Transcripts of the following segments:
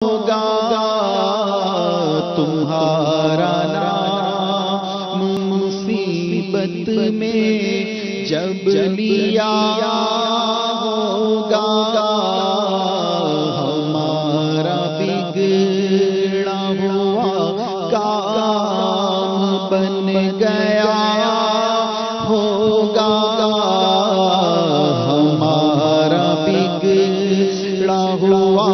ہوگا تمہارا نام مصیبت میں جب لیا ہوگا ہمارا بگڑا ہوا کام بن گیا ہوگا ہمارا بگڑا ہوا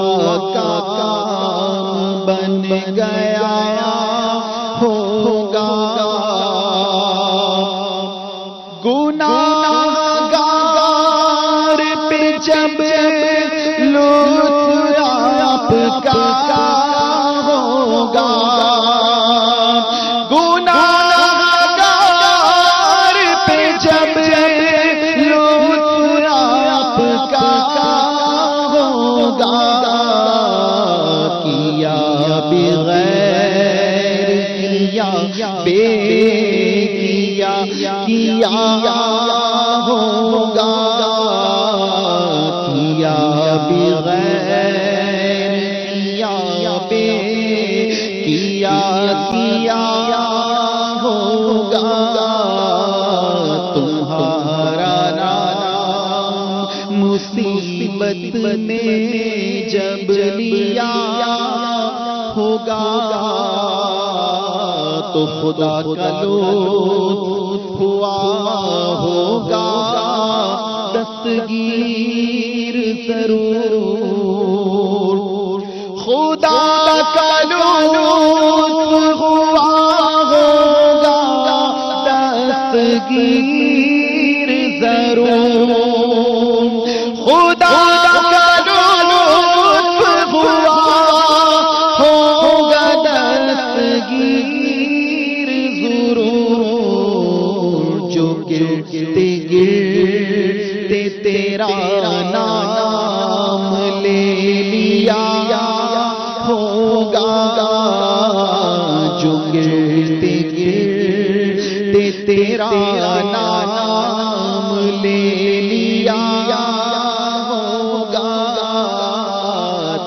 کام بن گیا ہوگا گناہگار پہ جب لطف آپ کا ہوگا گناہگار پہ جب لطف آپ کا ہوگا کیا بغیر کیا بے کیا ہوگا کیا بغیر کیا بے کیا ہوگا تمہارا نام مصیبت میں جب لیا ہوگا تو خدا کا لطف ہوا ہوگا دستگیر ضرور خدا کا لطف ہوا ہوگا دستگیر ضرور خدا کا لطف ہوا ہوگا دستگیر ضرور جو گرتے گرتے تیرا نام لے لیا ہوگا جو گرتے گرتے تیرا نام لے لیا ہوگا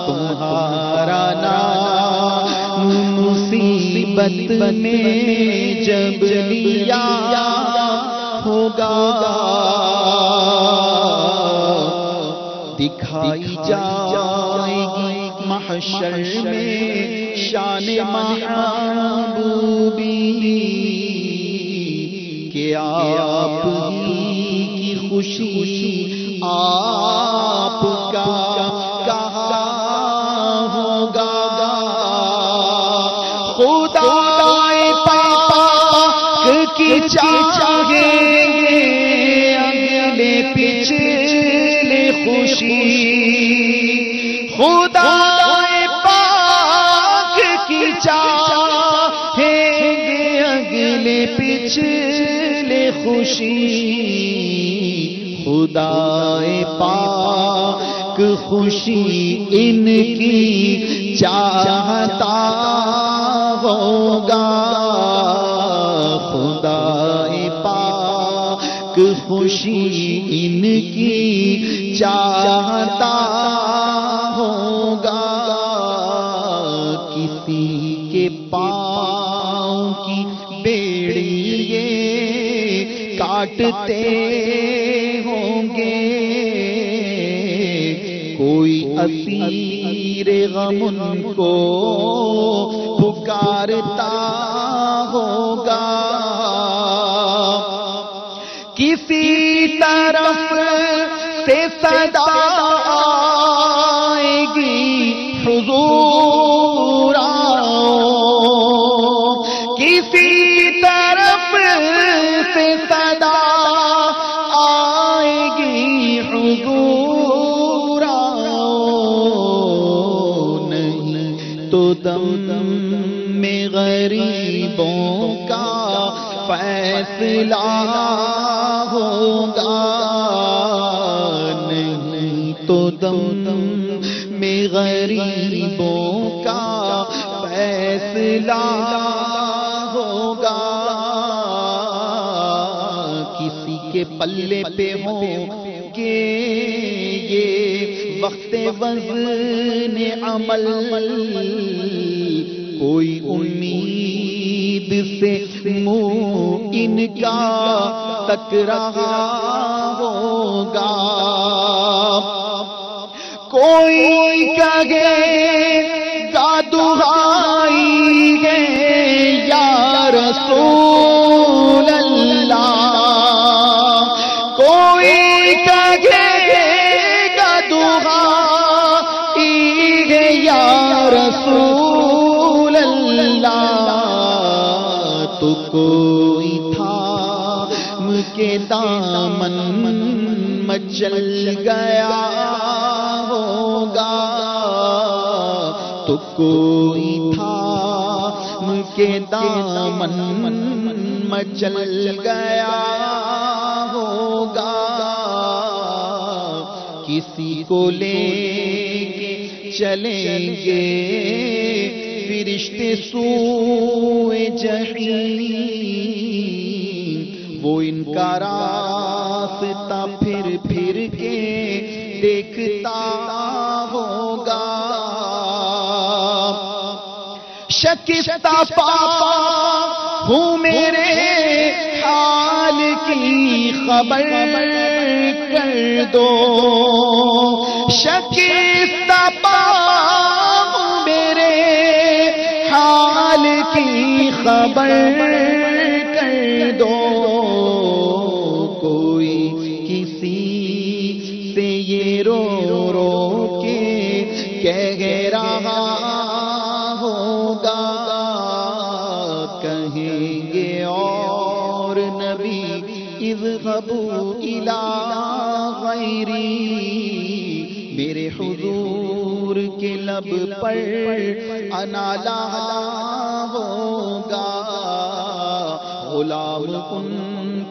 تمہارا نام مصیبت میں جب لیا ہوگا دکھائی جائے گی محشر میں شان محبوبی کہ آپ ہی کی خوشی آپ کا کہا ہوگا خدا پاک کی چاہیں گے اگلے پچھلے خوشی خدا پاک کی چاہیں گے اگلے پچھلے خوشی خدا پاک خوشی ان کی چاہتا ہوگا خدا پاک خوشی ان کی چاہتا ہوگا کسی کے پاؤں کی بیڑی یہ کاٹتے ہوں گے کوئی اسیر غم ان کو پکارتا ہوگا کسی طرف سے صدا آئے گی حضور آؤ کسی طرف سے صدا آئے گی حضور آؤ نہیں تو دم میں غریبوں کا فیصلہ ہوگا نہیں تو دم میں غریبوں کا فیصلہ ہوگا کسی کے پلے پہ ہوں گے یہ وقت وزن عمل کوئی امید سے منہ ان کا تک رہا ہوگا. کوئی کہے گا دہائی ہے یا رسول اللہ، کوئی کہے گا دہائی ہے یا رسول اللہ، تو کوئی تھام کے دامن مچل گیا ہوگا، تو کوئی تھام کے دامن مچل گیا ہوگا. کسی کو لے کے چلیں گے فرشتے سوئے جحیم، وہ ان کا راستہ پھر پھر کے دیکھتا ہوگا. شکستہ پا ہوں میرے حال کی خبر کر دو، شکستہ پا ہوں میرے حال کی خبر کر دو. کوئی کسی سے یہ رو رو کے کہہ رہا ہوگا، کہیں گے اور نبی اذهبوا الی غیری، میرے حضور کے لب پر انا لاحا ہوگا. غلام ان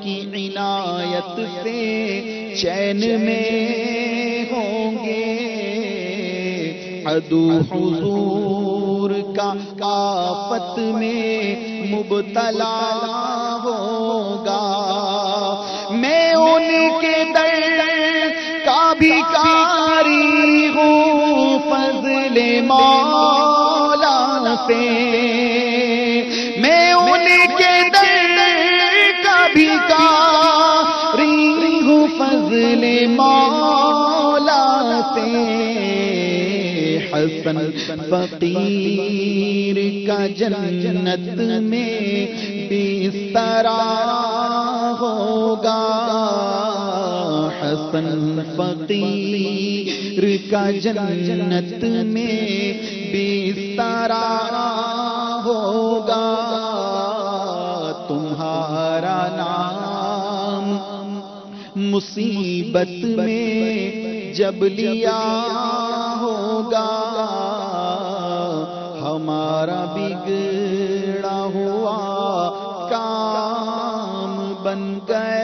کی عنایت سے چین میں ہوں گے، عدو حضور کا آفت میں مبتلا ہوگا. میں ان کے در کا بھکاری ہوں فضل مولا سے، میں ان کے در کا بھکاری ہوں فضل مولا سے. حسن فقیر کا جنت میں بسترا ہوگا، حسن فقیر کا جنت میں بسترا ہوگا. تمہارا نام مصیبت میں جب لیا ہوگا، ہمارا بگڑا ہوا کام بن گیا